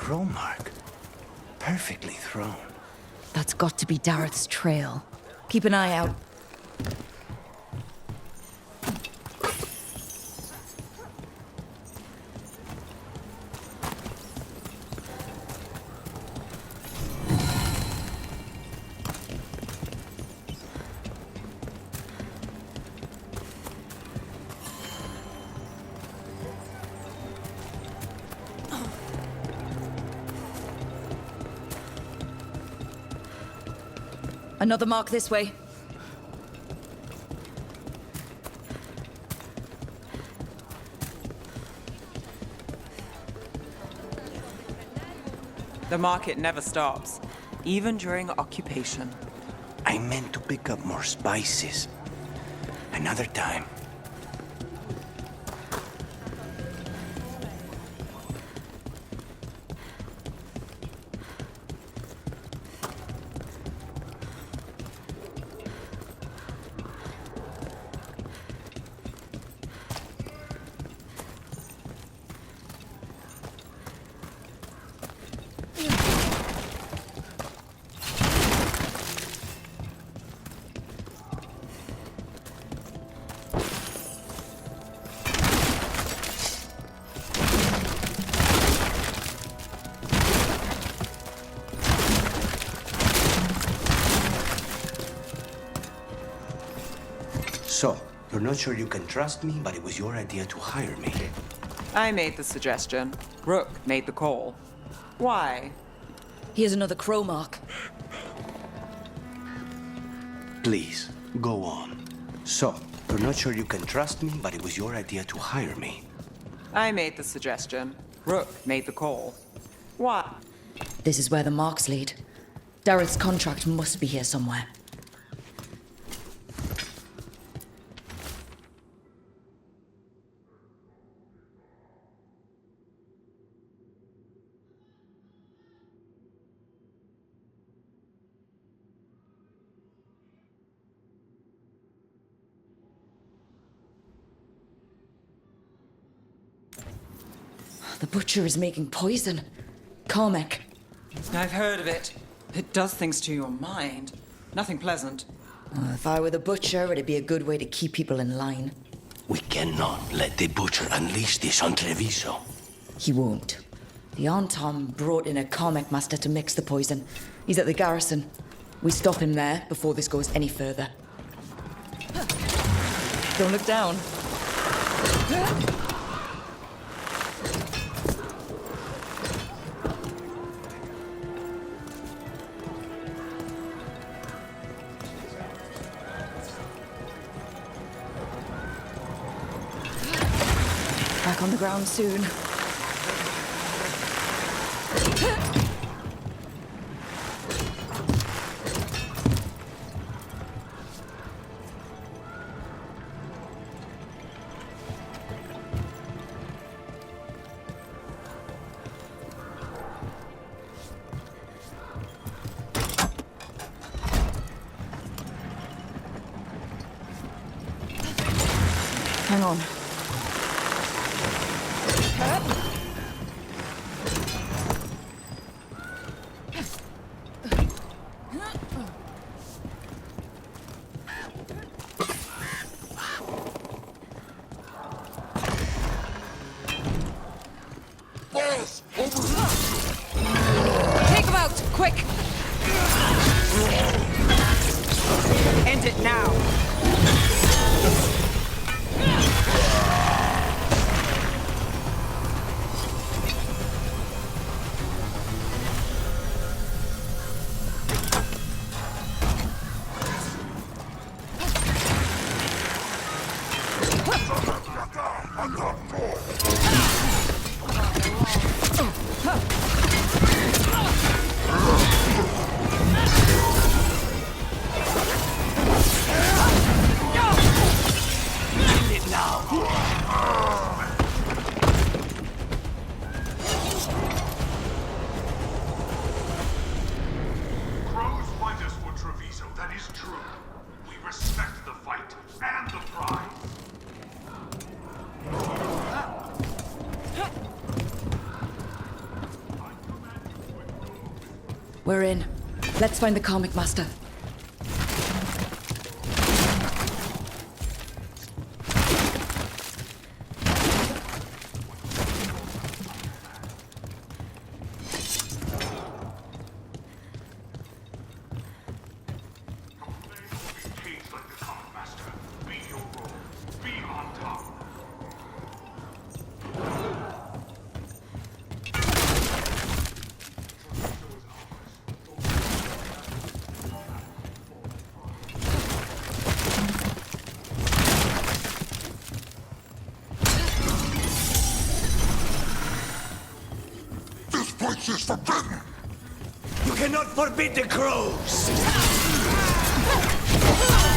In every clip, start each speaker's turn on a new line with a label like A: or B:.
A: crow mark. Perfectly thrown.
B: That's got to be Dareth's trail. Keep an eye out. Another mark this way.
C: The market never stops, even during occupation.
A: I meant to pick up more spices. Another time. So, you're not sure you can trust me, but it was your idea to hire me.
C: I made the suggestion. Rook made the call. Why?
B: Here's another crow mark.
A: Please, go on. So, you're not sure you can trust me, but it was your idea to hire me.
C: I made the suggestion. Rook made the call. Why?
B: This is where the marks lead. Dareth's contract must be here somewhere. The butcher is making poison. Carmack.
C: I've heard of it. It does things to your mind. Nothing pleasant.
B: If I were the butcher, it'd be a good way to keep people in line.
A: We cannot let the butcher unleash this on Treviso.
B: He won't. The Anton brought in a Carmack master to mix the poison. He's at the garrison. We stop him there before this goes any further. Don't look down. Back on the ground soon. Hang on. Take him out, quick!
C: End it now!
B: We're in. Let's find the comic master.
D: This is forbidden!
A: You cannot forbid the crows!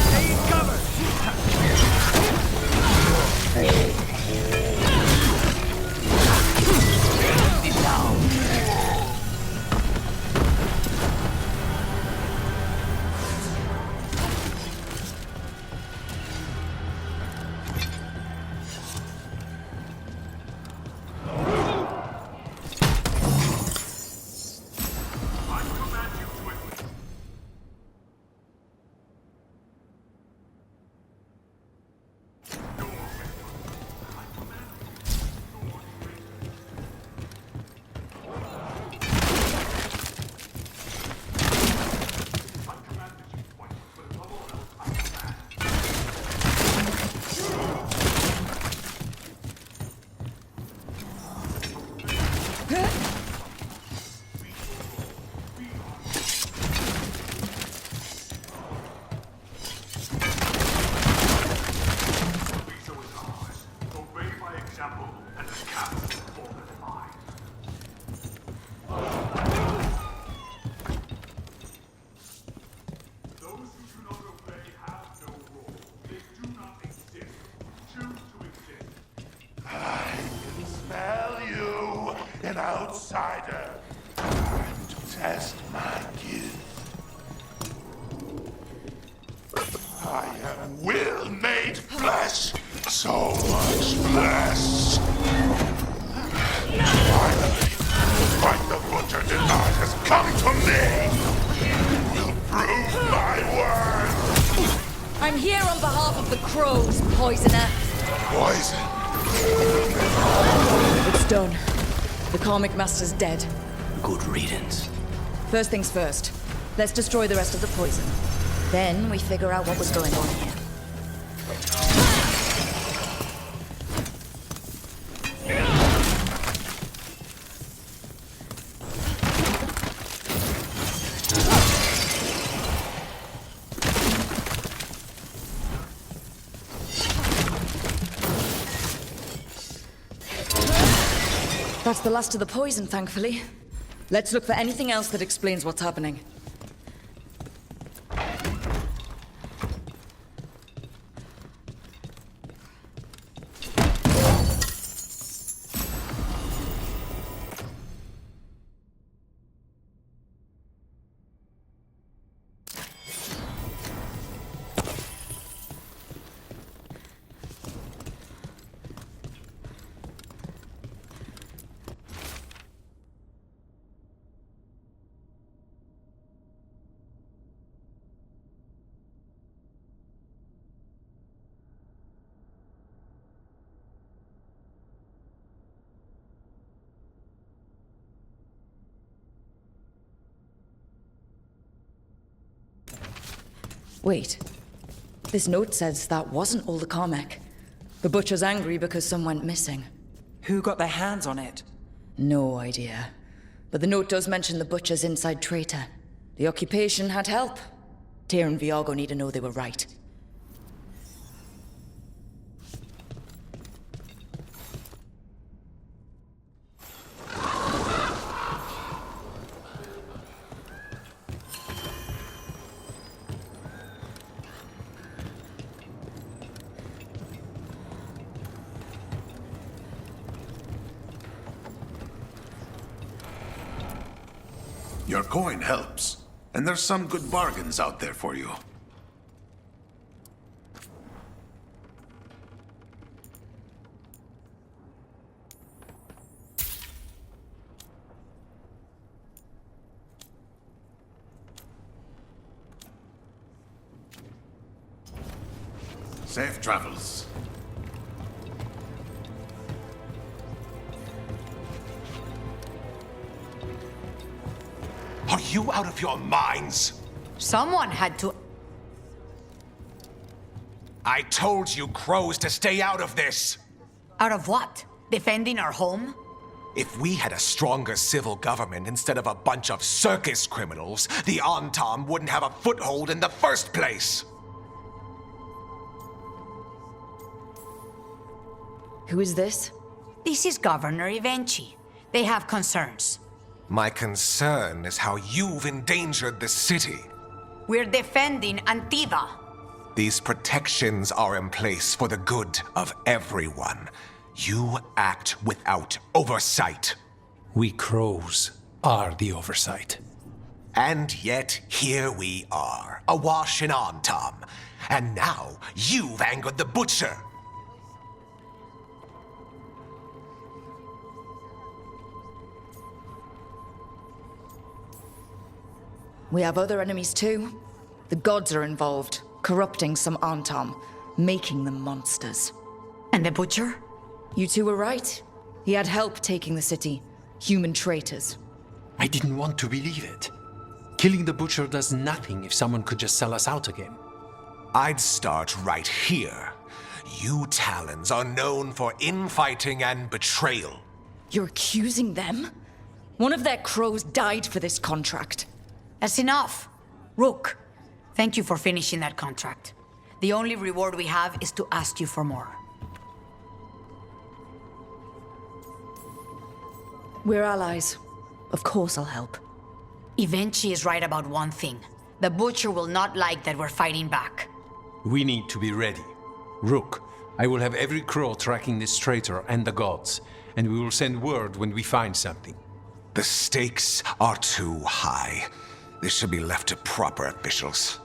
A: Stay in cover! It down.
D: An outsider. Time to test my gift. I am will made flesh. So much flesh. Finally, the fight the butcher denied has come to me. Will prove my worth.
B: I'm here on behalf of the crows, poisoner.
D: Poison.
B: It's done. The comic master's dead.
A: Good riddance.
B: First things first. Let's destroy the rest of the poison. Then we figure out what was going on here. That's the last of the poison, thankfully. Let's look for anything else that explains what's happening. Wait. This note says that wasn't all the comic. The butcher's angry because some went missing.
C: Who got their hands on it?
B: No idea. But the note does mention the butcher's inside traitor. The occupation had help. Tyr and Veilguard need to know they were right.
D: Your coin helps, and there's some good bargains out there for you. Safe travels.
E: Are you out of your minds?
F: Someone had to.
E: I told you crows to stay out of this!
F: Out of what? Defending our home?
E: If we had a stronger civil government instead of a bunch of circus criminals, the Antam wouldn't have a foothold in the first place!
B: Who is this?
F: This is Governor Evenchi. They have concerns.
E: My concern is how you've endangered the city.
F: We're defending Antiva.
E: These protections are in place for the good of everyone. You act without oversight.
G: We crows are the oversight.
E: And yet, here we are, awash in Antam. And now, you've angered the Butcher.
B: We have other enemies too. The gods are involved, corrupting some Antam, making them monsters.
F: And the Butcher?
B: You two were right. He had help taking the city. Human traitors.
G: I didn't want to believe it. Killing the Butcher does nothing if someone could just sell us out again.
E: I'd start right here. You Talons are known for infighting and betrayal.
B: You're accusing them? One of their crows died for this contract.
F: That's enough. Rook, thank you for finishing that contract. The only reward we have is to ask you for more.
B: We're allies. Of course I'll help.
F: Evenchi is right about one thing. The Butcher will not like that we're fighting back.
G: We need to be ready. Rook, I will have every crow tracking this traitor and the gods, and we will send word when we find something.
E: The stakes are too high. This should be left to proper officials.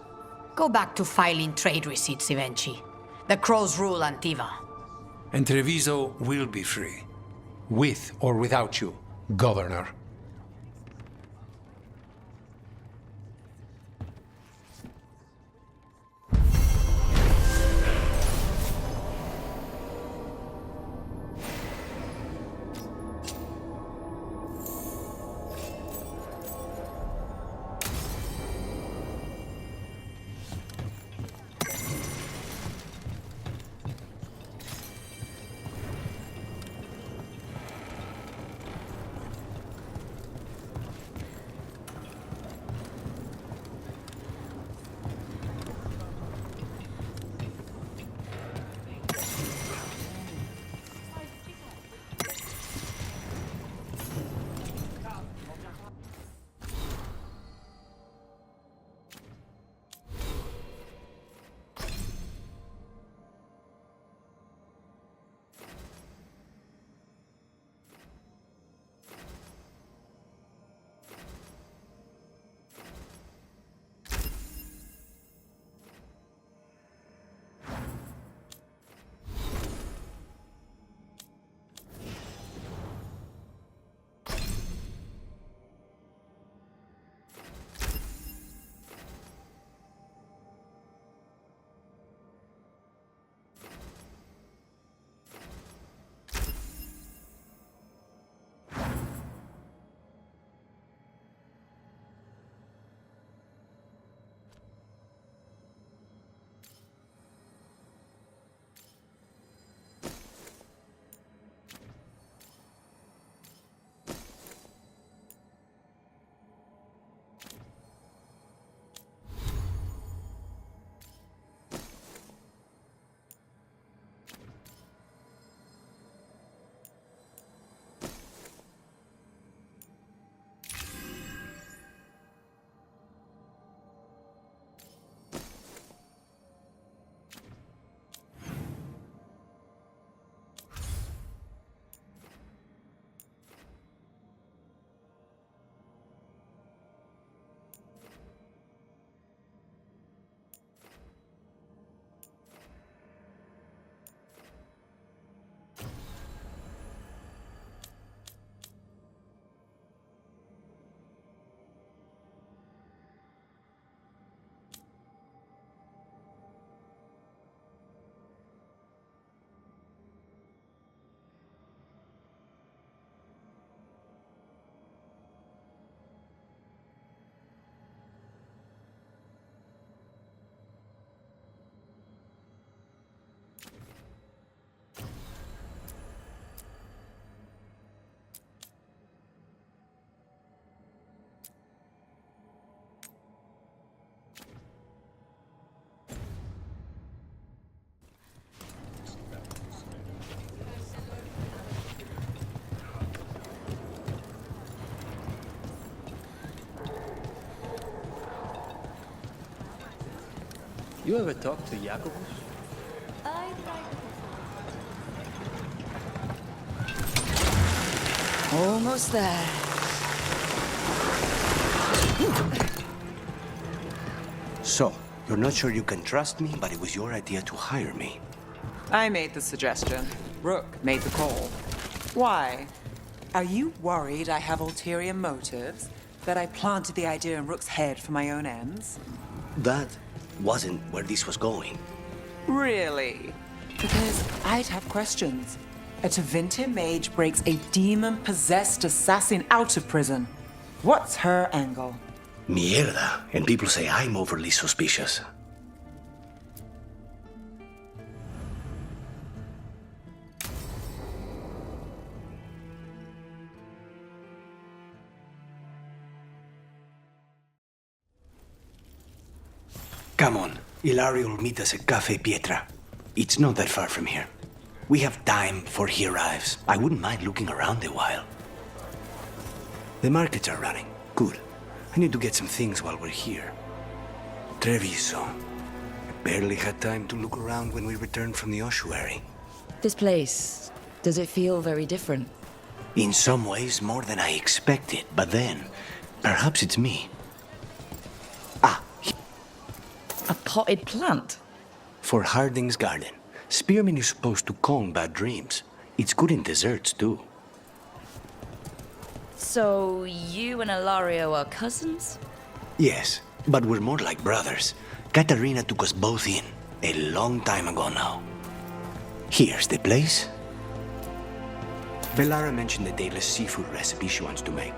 F: Go back to filing trade receipts, Evenchi. The crows rule Antiva.
G: And Treviso will be free. With or without you, Governor.
H: You ever talk to Jacobus?
B: Almost there.
A: So, you're not sure you can trust me, but it was your idea to hire me.
C: I made the suggestion. Rook made the call. Why? Are you worried I have ulterior motives? That I planted the idea in Rook's head for my own ends?
A: That wasn't where this was going.
C: Really? Because I'd have questions. A Tevinter mage breaks a demon-possessed assassin out of prison. What's her angle?
A: Mierda. And people say I'm overly suspicious. Come on. Ilario will meet us at Cafe Pietra. It's not that far from here. We have time before he arrives. I wouldn't mind looking around a while. The markets are running. Good. I need to get some things while we're here. Treviso. I barely had time to look around when we returned from the ossuary.
B: This place, does it feel very different?
A: In some ways, more than I expected. But then, perhaps it's me.
B: A potted plant?
A: For Harding's garden. Spearmint is supposed to calm bad dreams. It's good in desserts, too.
B: So, you and Ilario are cousins?
A: Yes, but we're more like brothers. Katarina took us both in, a long time ago now. Here's the place. Velara mentioned the dayless seafood recipe she wants to make.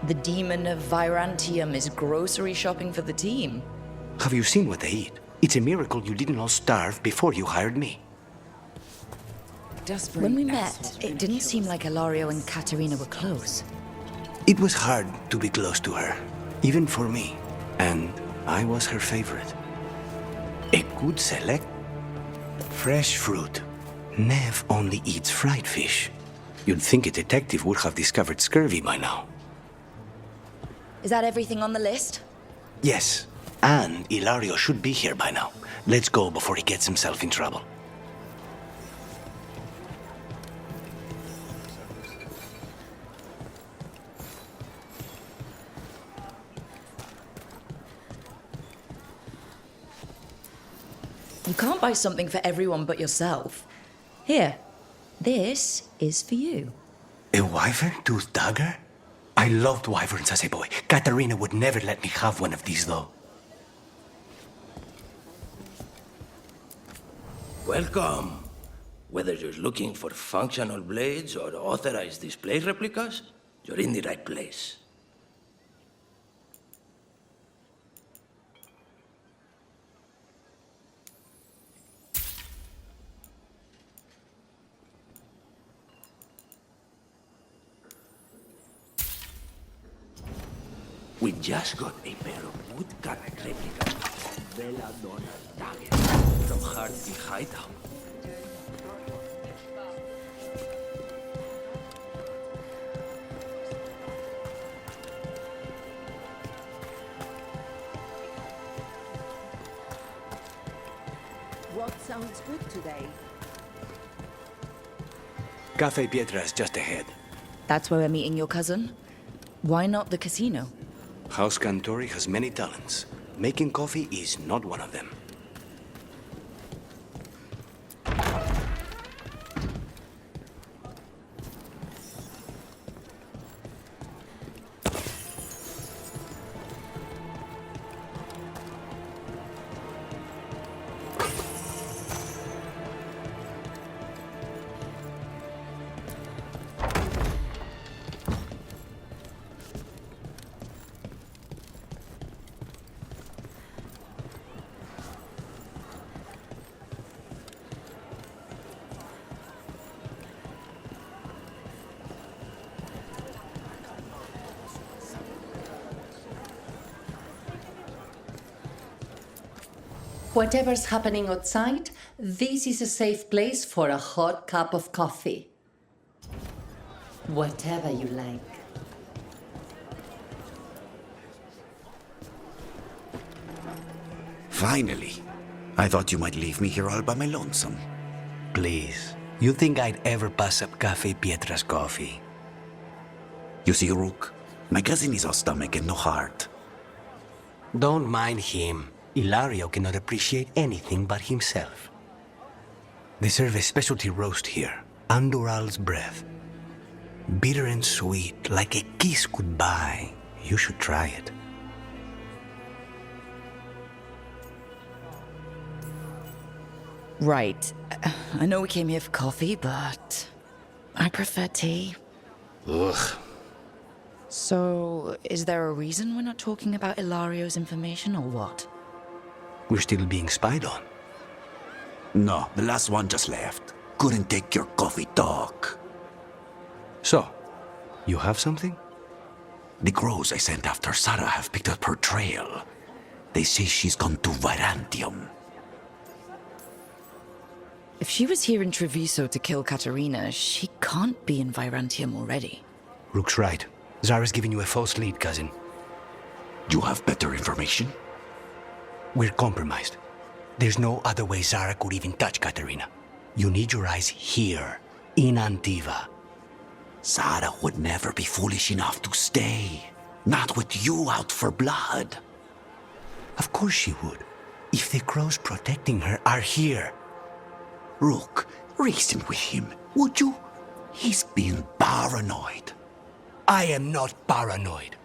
B: The demon of Virantium is grocery shopping for the team.
A: Have you seen what they eat? It's a miracle you didn't all starve before you hired me.
B: When we met, it didn't seem like Ilario and Katerina were close.
A: It was hard to be close to her, even for me. And I was her favorite. A good select. Fresh fruit. Nev only eats fried fish. You'd think a detective would have discovered scurvy by now.
B: Is that everything on the list?
A: Yes, and Ilario should be here by now. Let's go before he gets himself in trouble.
B: You can't buy something for everyone but yourself. Here, this is for you.
A: A wyvern-toothed dagger? I loved wyverns as a boy. Katarina would never let me have one of these, though.
I: Welcome. Whether you're looking for functional blades or authorized display replicas, you're in the right place. We just got a pair of woodcut replicas of Veilguard daggers from Harding Hideout.
J: What sounds good today?
A: Cafe Pietra is just ahead.
B: That's where we're meeting your cousin? Why not the casino?
A: House Cantori has many talents. Making coffee is not one of them.
J: Whatever's happening outside, this is a safe place for a hot cup of coffee. Whatever you like.
K: Finally.
H: I thought you might leave me here all by my lonesome.
A: Please. You think I'd ever pass up Cafe Pietra's coffee?
H: You see, Rook, my cousin is all stomach and no heart.
A: Don't mind him. Ilario cannot appreciate anything but himself. They serve a specialty roast here, Andoral's breath. Bitter and sweet, like a kiss goodbye. You should try it.
B: Right. I know we came here for coffee, but I prefer tea.
H: Ugh.
B: So, is there a reason we're not talking about Ilario's information, or what?
A: We're still being spied on.
H: No, the last one just left. Couldn't take your coffee talk.
A: So, you have something?
H: The crows I sent after Sarah have picked up her trail. They say she's gone to Virantium.
B: If she was here in Treviso to kill Katerina, she can't be in Virantium already.
A: Rook's right. Zara's giving you a false lead, cousin.
H: You have better information?
A: We're compromised. There's no other way Zara could even touch Katerina. You need your eyes here, in Antiva.
H: Sarah would never be foolish enough to stay. Not with you out for blood.
A: Of course she would. If the crows protecting her are here.
H: Rook, reason with him, would you? He's being paranoid.
A: I am not paranoid.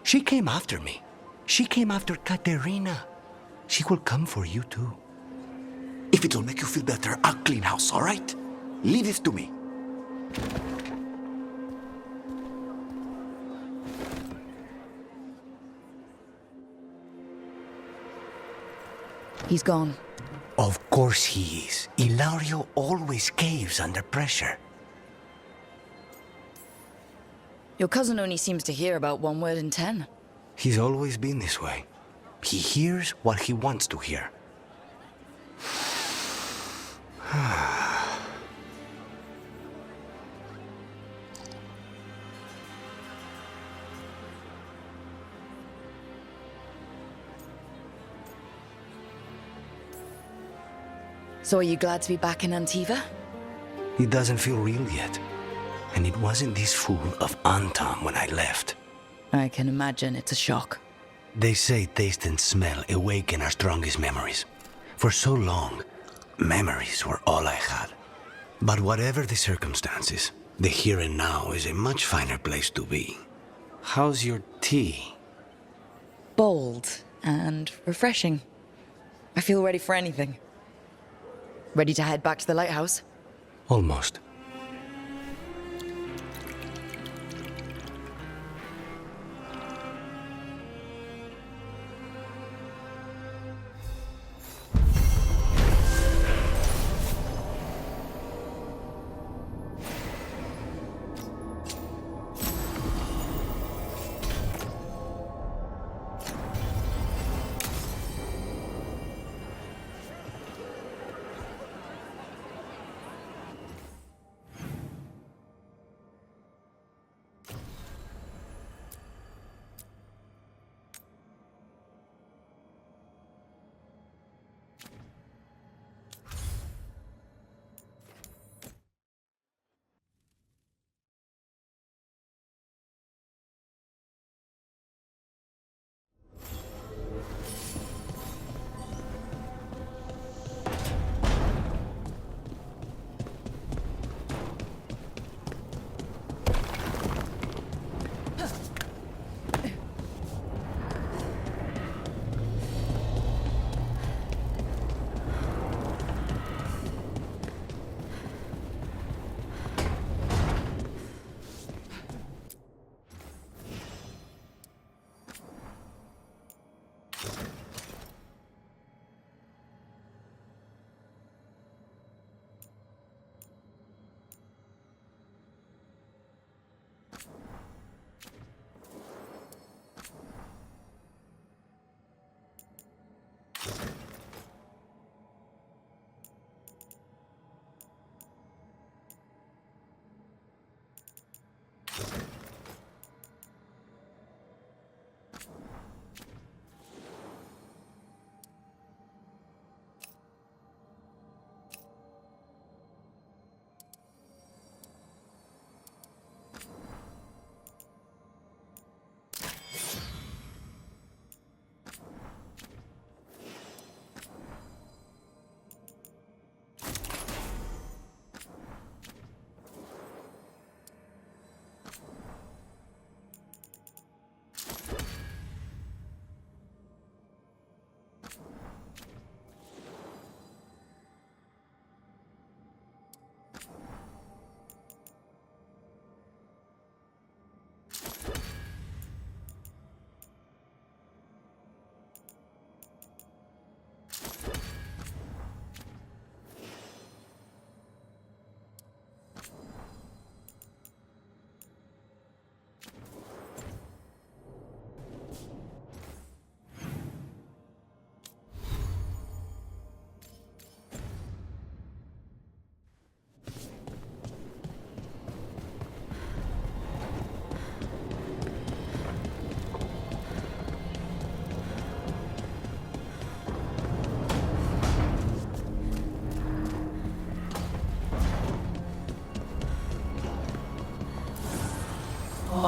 A: She came after me. She came after Katerina. She will come for you too.
H: If it'll make you feel better, I'll clean house, all right? Leave this to me.
B: He's gone.
A: Of course he is. Ilario always caves under pressure.
B: Your cousin only seems to hear about one word in 10.
A: He's always been this way. He hears what he wants to hear.
B: So are you glad to be back in Antiva?
A: It doesn't feel real yet. And it wasn't this fool of Anton when I left.
B: I can imagine it's a shock.
A: They say taste and smell awaken our strongest memories. For so long, memories were all I had. But whatever the circumstances, the here and now is a much finer place to be. How's your tea?
B: Bold and refreshing. I feel ready for anything. Ready to head back to the lighthouse?
A: Almost.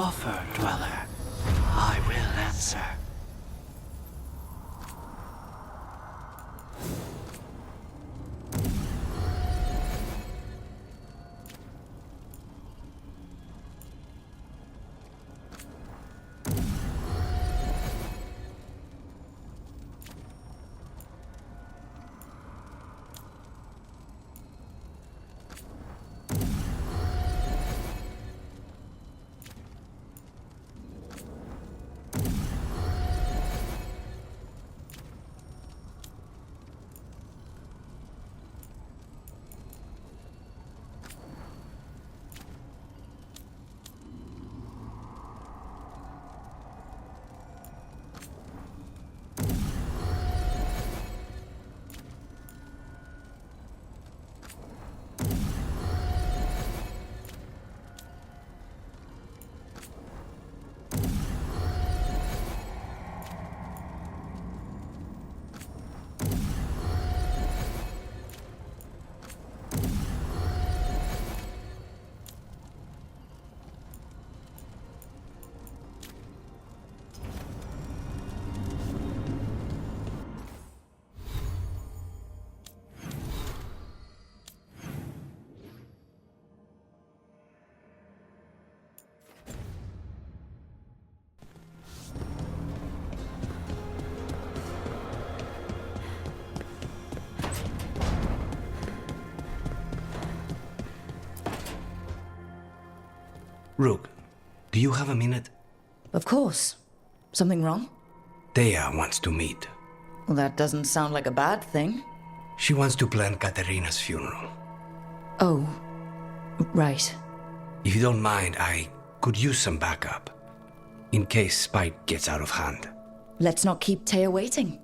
A: offer, Dweller, I will answer. Rook, do you have a minute?
B: Of course. Something wrong?
A: Thea wants to meet.
B: Well, that doesn't sound like a bad thing.
A: She wants to plan Katerina's funeral.
B: Oh, right.
A: If you don't mind, I could use some backup. In case Spike gets out of hand.
B: Let's not keep Taya waiting.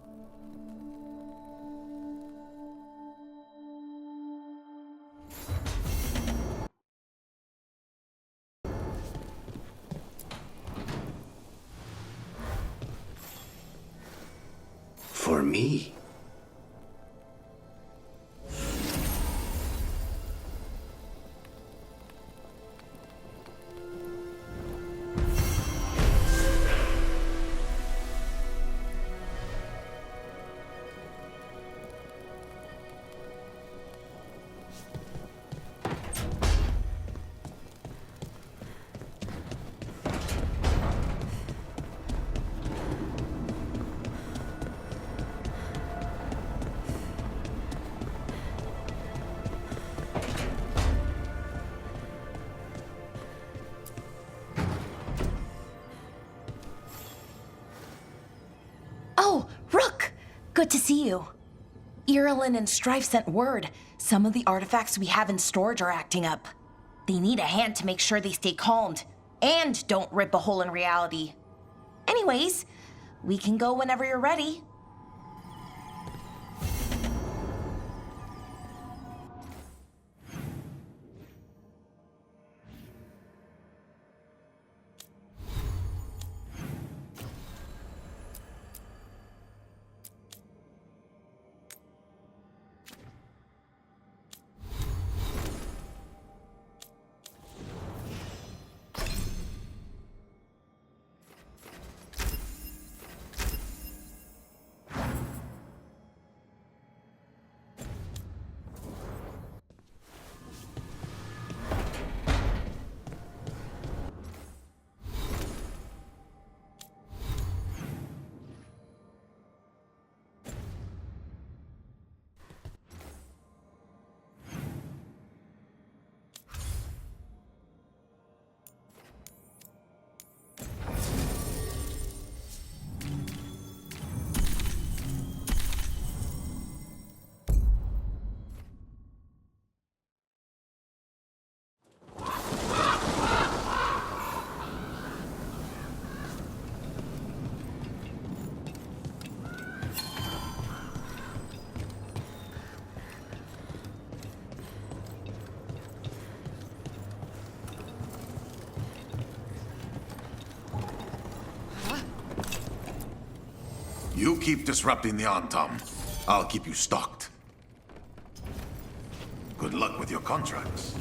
A: For me?
K: Oh, Rook! Good to see you. Irulan and Strife sent word. Some of the artifacts we have in storage are acting up. They need a hand to make sure they stay calmed, and don't rip a hole in reality. Anyways, we can go whenever you're ready.
D: You keep disrupting the Antom. I'll keep you stocked. Good luck with your contracts.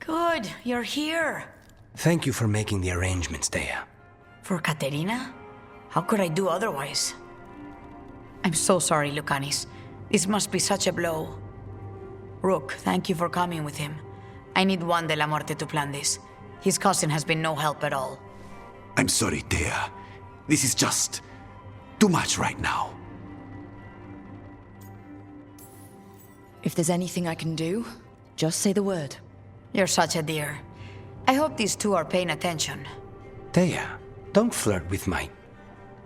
F: Good, you're here.
A: Thank you for making the arrangements, Thea.
F: For Katerina? How could I do otherwise? I'm so sorry, Lucanis. This must be such a blow. Rook, thank you for coming with him. I need Juan de la Muerte to plan this. His cousin has been no help at all.
H: I'm sorry, Thea. This is just too much right now.
B: If there's anything I can do, just say the word.
F: You're such a dear. I hope these two are paying attention.
A: Thea, don't flirt with my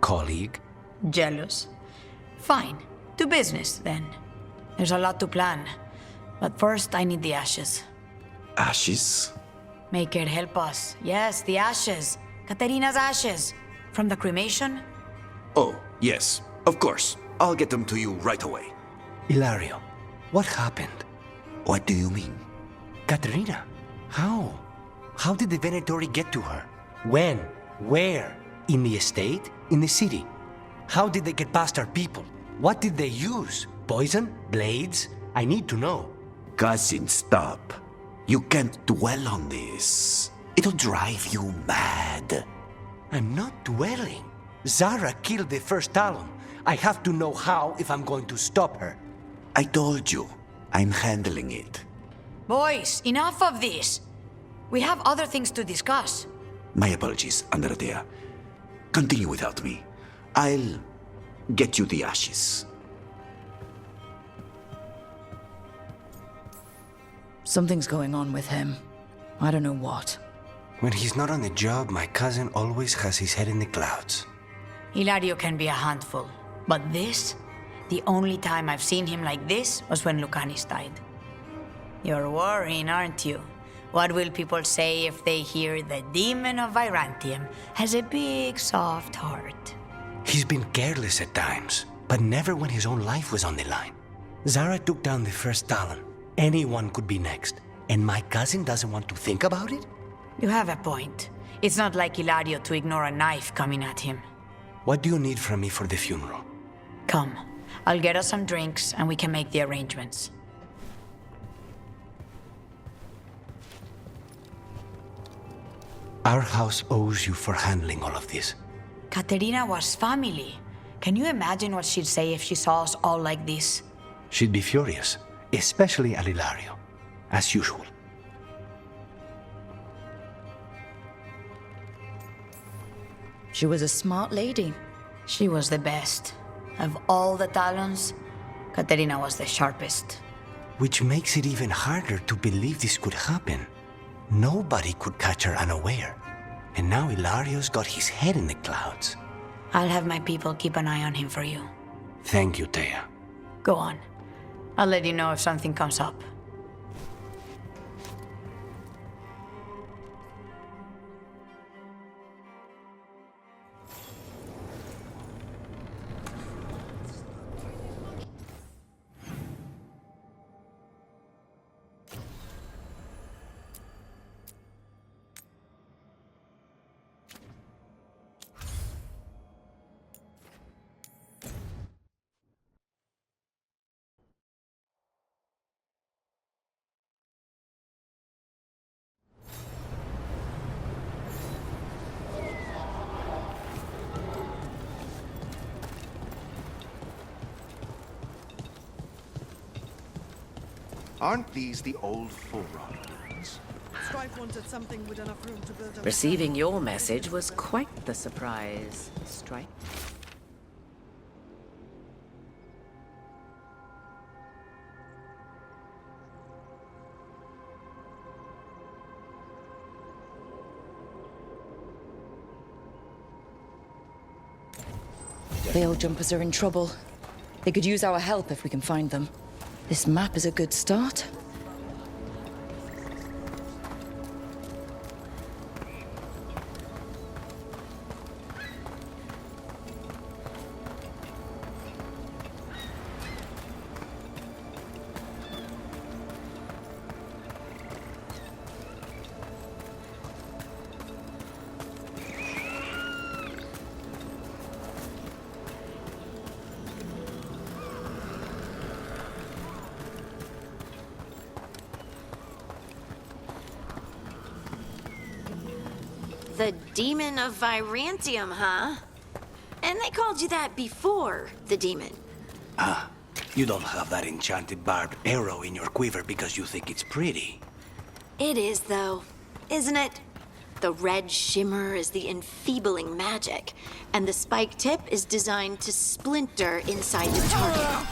A: colleague.
F: Jealous? Fine. To business, then. There's a lot to plan. But first, I need the ashes.
H: Ashes?
F: Make it help us. Yes, the ashes. Katerina's ashes. From the cremation?
H: Oh, yes, of course. I'll get them to you right away.
A: Ilario, what happened?
H: What do you mean?
A: Katerina, how? How did the Venatori get to her? When? Where? In the estate? In the city? How did they get past our people? What did they use? Poison? Blades? I need to know.
H: Cousin, stop. You can't dwell on this. It'll drive you mad.
A: I'm not dwelling. Zara killed the first Talon. I have to know how if I'm going to stop her.
H: I told you, I'm handling it.
F: Boys, enough of this. We have other things to discuss.
H: My apologies, Andrea. Continue without me. I'll get you the ashes.
B: Something's going on with him. I don't know what.
A: When he's not on the job, my cousin always has his head in the clouds.
F: Hilario can be a handful. But this? The only time I've seen him like this was when Lucanis died. You're worrying, aren't you? What will people say if they hear the demon of Virantium has a big, soft heart?
A: He's been careless at times, but never when his own life was on the line. Zara took down the first Talon. Anyone could be next. And my cousin doesn't want to think about it?
F: You have a point. It's not like Hilario to ignore a knife coming at him.
A: What do you need from me for the funeral?
F: Come. I'll get us some drinks and we can make the arrangements.
A: Our house owes you for handling all of this.
F: Katerina was family. Can you imagine what she'd say if she saw us all like this?
A: She'd be furious, especially at Hilario, as usual.
B: She was a smart lady.
F: She was the best. Of all the Talons, Katerina was the sharpest.
A: Which makes it even harder to believe this could happen. Nobody could catch her unaware. And now Hilario's got his head in the clouds.
F: I'll have my people keep an eye on him for you.
A: Thank you, Thea.
F: Go on. I'll let you know if something comes up.
L: Aren't these the old Forerunner ruins?
M: Strife wanted something with enough room to build a...
N: Receiving your message was quite the surprise, Strife.
B: Veil jumpers are in trouble. They could use our help if we can find them. This map is a good start.
O: The demon of Virantium, huh? And they called you that before the demon.
A: Ah, you don't have that enchanted barbed arrow in your quiver because you think it's pretty.
O: It is, though, isn't it? The red shimmer is the enfeebling magic, and the spike tip is designed to splinter inside the target.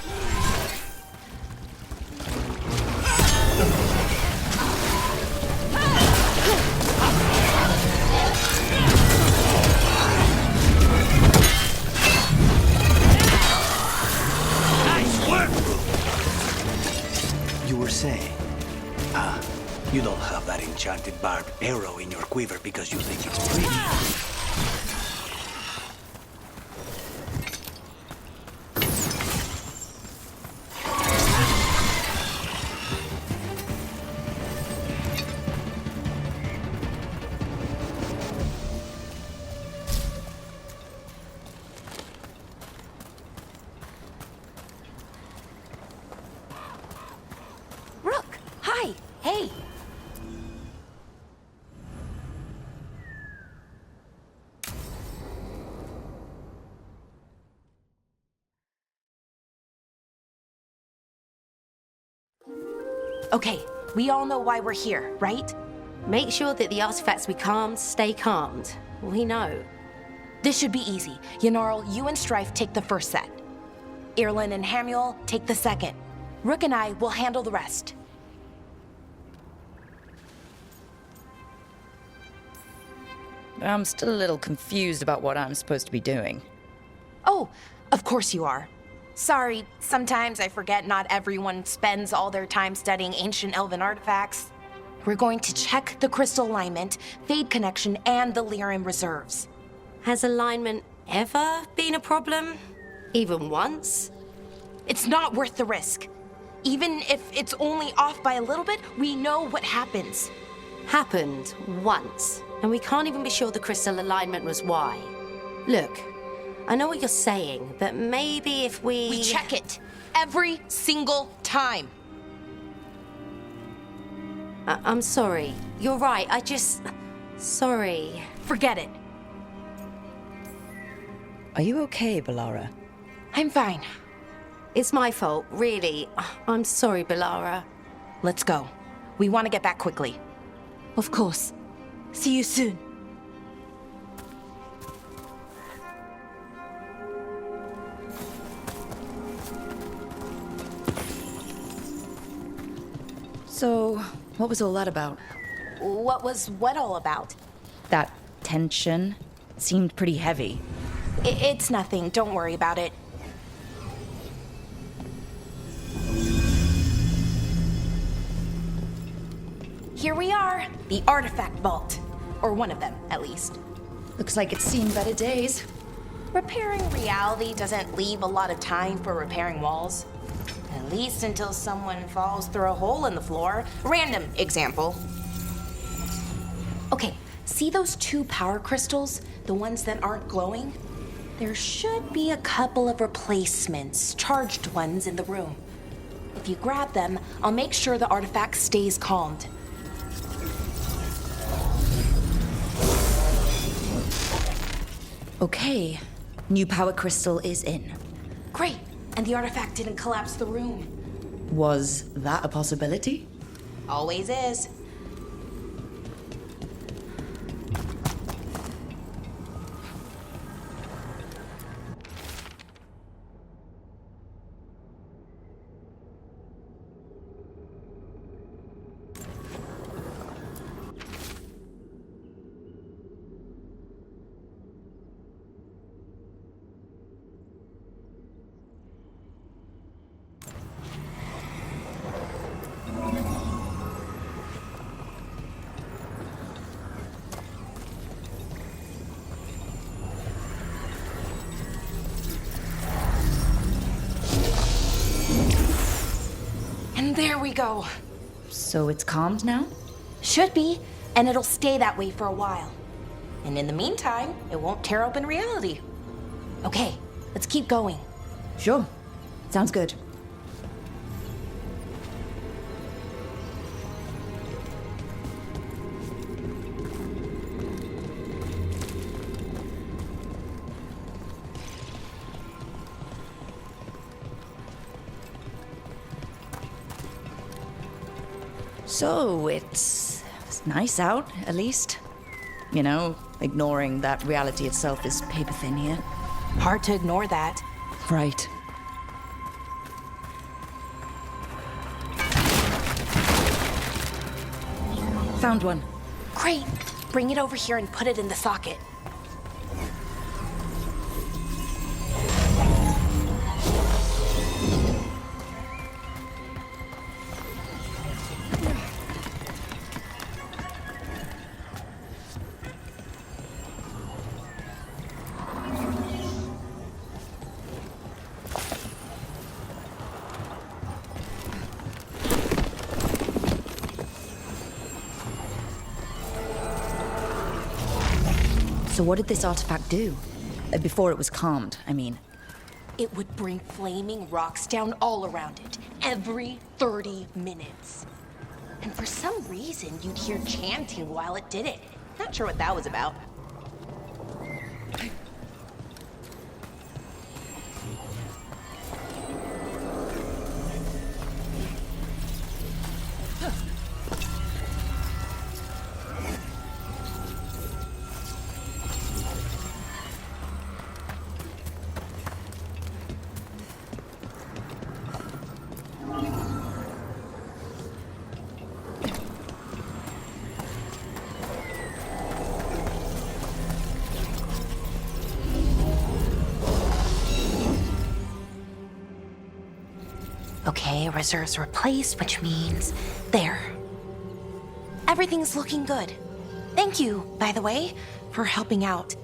A: You were saying, you don't have that enchanted barbed arrow in your quiver because you think it's pretty.
K: Rook! Hi! Hey! Okay, we all know why we're here, right?
P: Make sure that the artifacts we calmed stay calmed. We know.
K: This should be easy. Yanarl, you and Strife take the first set. Irlin and Hamuel take the second. Rook and I will handle the rest.
B: I'm still a little confused about what I'm supposed to be doing.
K: Oh, of course you are. Sorry, sometimes I forget not everyone spends all their time studying ancient elven artifacts. We're going to check the crystal alignment, fade connection, and the Lyran reserves.
P: Has alignment ever been a problem? Even once?
K: It's not worth the risk. Even if it's only off by a little bit, we know what happens.
P: Happened once, and we can't even be sure the crystal alignment was why. Look, I know what you're saying, but maybe if we...
K: We check it every single time.
P: I'm sorry. You're right, Sorry.
K: Forget it.
B: Are you okay, Balara?
K: I'm fine.
P: It's my fault, really. I'm sorry, Balara.
K: Let's go. We want to get back quickly. Of course. See you soon.
B: So, what was all that about?
K: What was what all about?
B: That tension seemed pretty heavy.
K: It's nothing. Don't worry about it. Here we are, the artifact vault. Or one of them, at least.
B: Looks like it's seen better days.
K: Repairing reality doesn't leave a lot of time for repairing walls. At least until someone falls through a hole in the floor. Random example. Okay, see those 2 power crystals? The ones that aren't glowing? There should be a couple of replacements, charged ones in the room. If you grab them, I'll make sure the artifact stays calmed.
B: Okay, new power crystal is in.
K: Great, and the artifact didn't collapse the room.
B: Was that a possibility?
K: Always is. And there we go.
B: So it's calmed now?
K: Should be, and it'll stay that way for a while. And in the meantime, it won't tear open reality. Okay, let's keep going.
B: Sure. Sounds good. So, it's nice out, at least. You know, ignoring that reality itself is paper thin here.
K: Hard to ignore that.
B: Right. Found one.
K: Great. Bring it over here and put it in the socket.
B: So what did this artifact do? Before it was calmed, I mean.
K: It would bring flaming rocks down all around it, every 30 minutes. And for some reason, you'd hear chanting while it did it. Not sure what that was about. Okay, reserves replaced, which means there. Everything's looking good. Thank you, by the way, for helping out.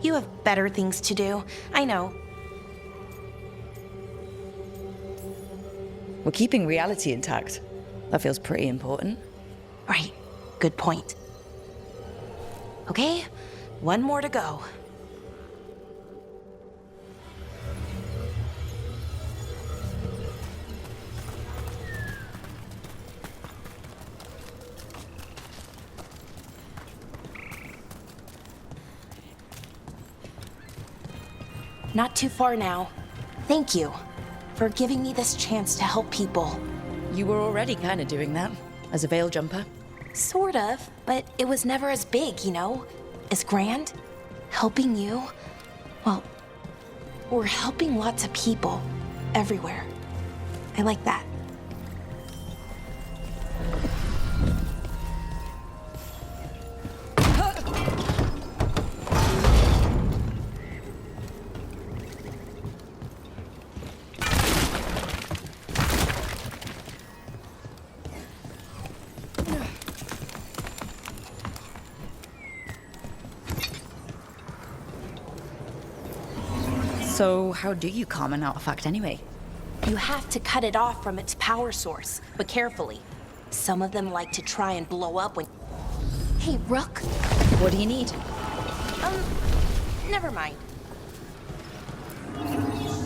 K: You have better things to do, I know.
B: We're keeping reality intact. That feels pretty important.
K: Right, good point. Okay, one more to go. Not too far now. Thank you for giving me this chance to help people.
B: You were already kind of doing that, as a veil jumper.
K: Sort of, but it was never as big, you know? As grand. Helping you. Well, we're helping lots of people. Everywhere. I like that.
B: So, how do you calm an artifact anyway?
K: You have to cut it off from its power source, but carefully. Some of them like to try and blow up when... Hey, Rook.
B: What do you need?
K: Never mind.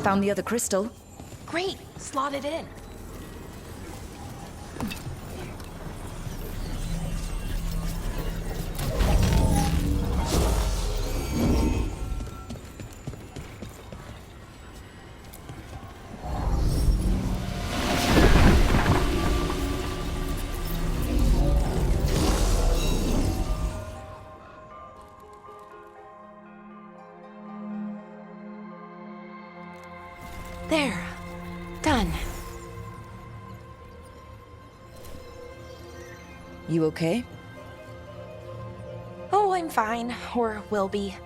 B: Found the other crystal.
K: Great, slot it in. There. Done.
B: You okay?
K: Oh, I'm fine. Or will be.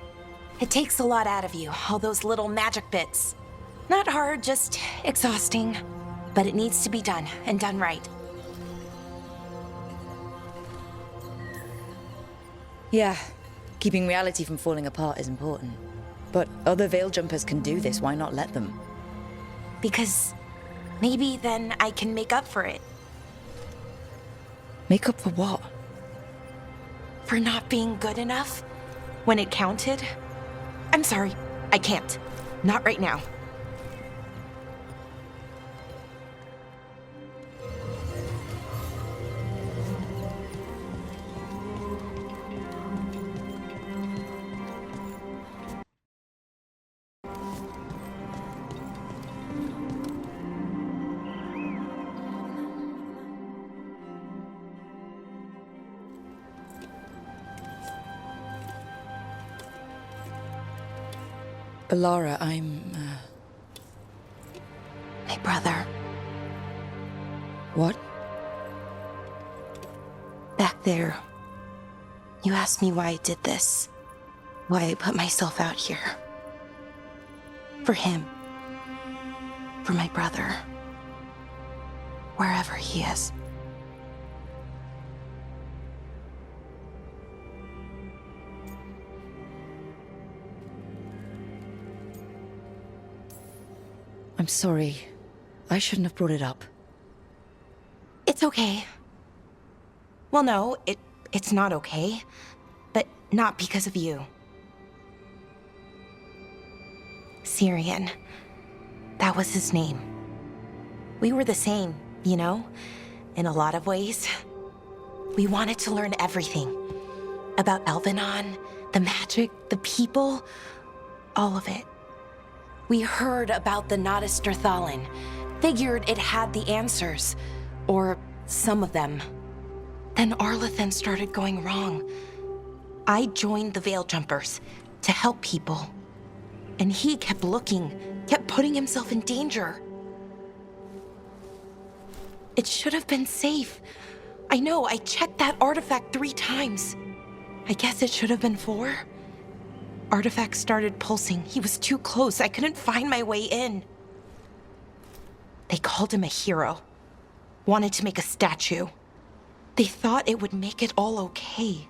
K: It takes a lot out of you, all those little magic bits. Not hard, just exhausting. But it needs to be done, and done right.
B: Yeah. Keeping reality from falling apart is important. But other veil jumpers can do this, why not let them?
K: Because maybe then I can make up for it.
B: Make up for what?
K: For not being good enough when it counted. I'm sorry, I can't. Not right now.
B: Lara, I'm...
K: My brother.
B: What?
K: Back there, you asked me why I did this. Why I put myself out here. For him. For my brother. Wherever he is.
B: I'm sorry. I shouldn't have brought it up.
K: It's okay. Well, no, it's not okay. But not because of you. Syrian. That was his name. We were the same, you know? In a lot of ways. We wanted to learn everything. About Elvenon, the magic, the people, all of it. We heard about the Notisterthalin. Figured it had the answers. Or some of them. Then Arlathan started going wrong. I joined the Veil Jumpers to help people. And he kept looking, kept putting himself in danger. It should have been safe. I know, I checked that artifact 3 times. I guess it should have been 4. Artifact started pulsing. He was too close. I couldn't find my way in. They called him a hero. Wanted to make a statue. They thought it would make it all okay.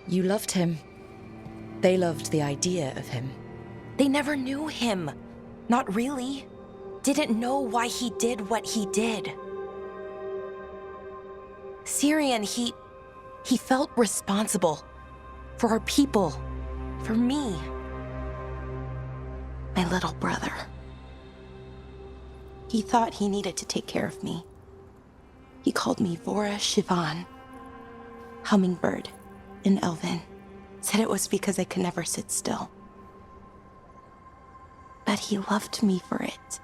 B: You loved him. They loved the idea of him.
K: They never knew him. Not really. Didn't know why he did what he did. Syrian, he felt responsible. For our people. For me. My little brother. He thought he needed to take care of me. He called me Vora Shivan. Hummingbird in Elven. Said it was because I could never sit still. But he loved me for it.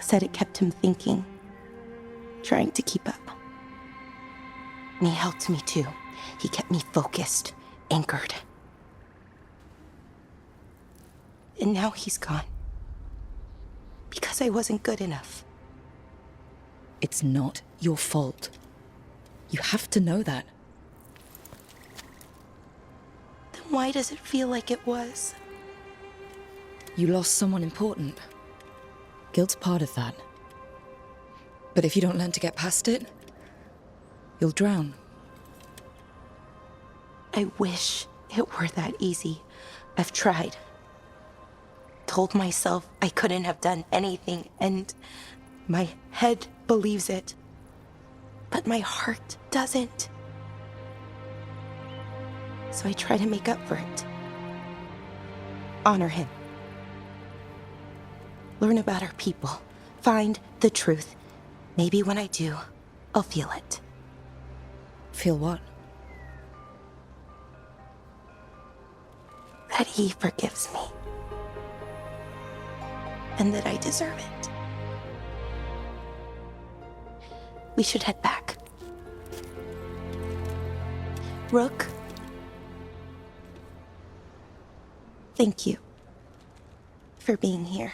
K: Said it kept him thinking. Trying to keep up. And he helped me too. He kept me focused, anchored. And now he's gone. Because I wasn't good enough.
B: It's not your fault. You have to know that.
K: Then why does it feel like it was?
B: You lost someone important. Guilt's part of that. But if you don't learn to get past it, you'll drown.
K: I wish it were that easy. I've tried. Told myself I couldn't have done anything, and my head believes it. But my heart doesn't. So I try to make up for it. Honor him. Learn about our people. Find the truth. Maybe when I do, I'll feel it.
B: Feel what?
K: That he forgives me. And that I deserve it. We should head back. Rook. Thank you for being here.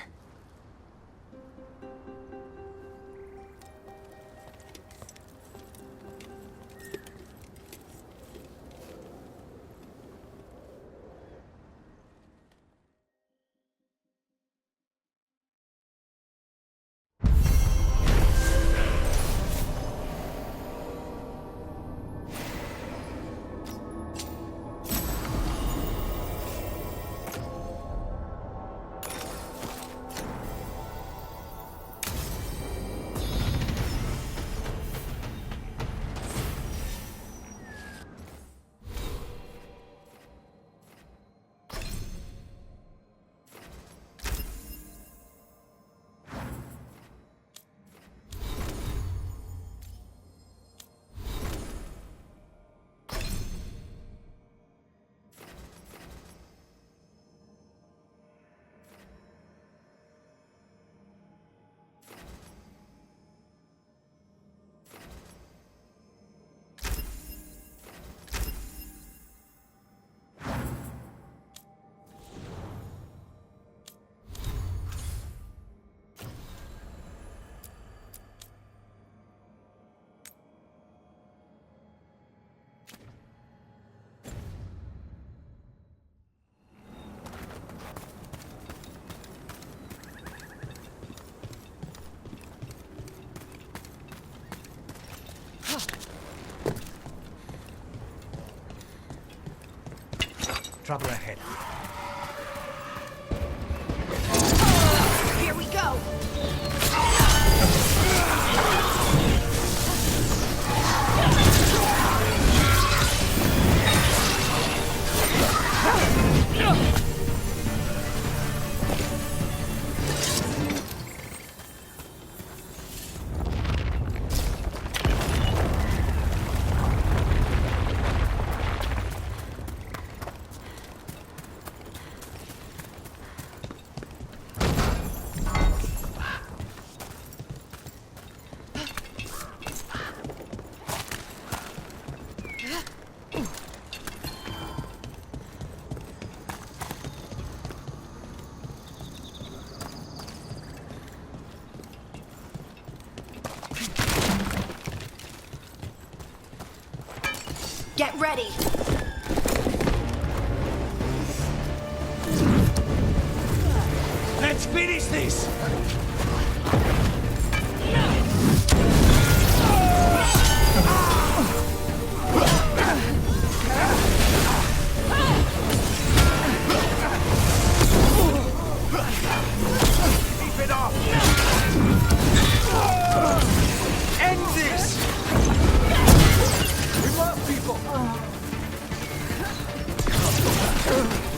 K: Go! Get ready!
A: Let's finish this!
L: Keep it up! End this! We love people!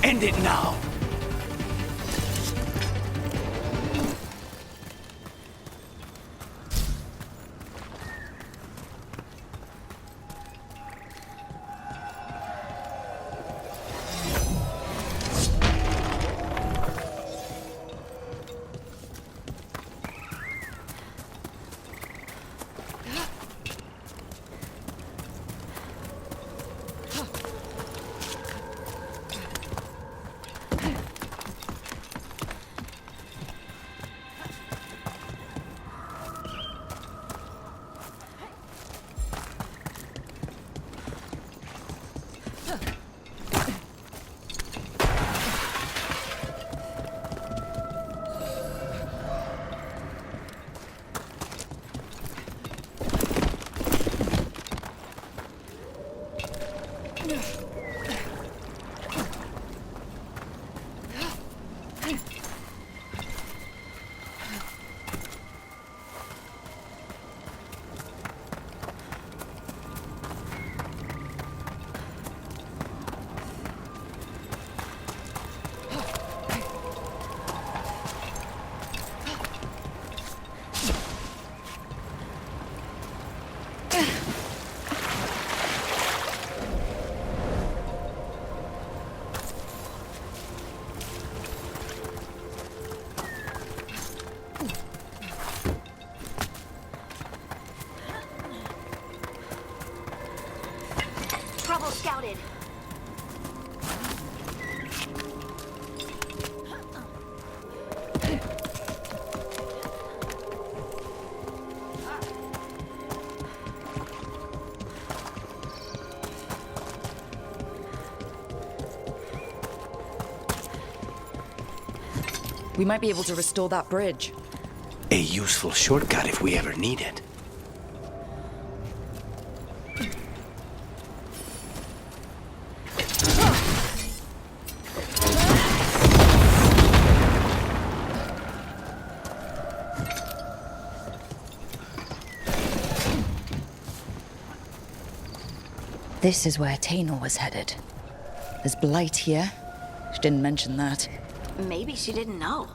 A: End it now!
K: Trouble scouted.
B: We might be able to restore that bridge.
A: A useful shortcut if we ever need it.
B: This is where Tainor was headed. There's blight here. She didn't mention that.
O: Maybe she didn't know.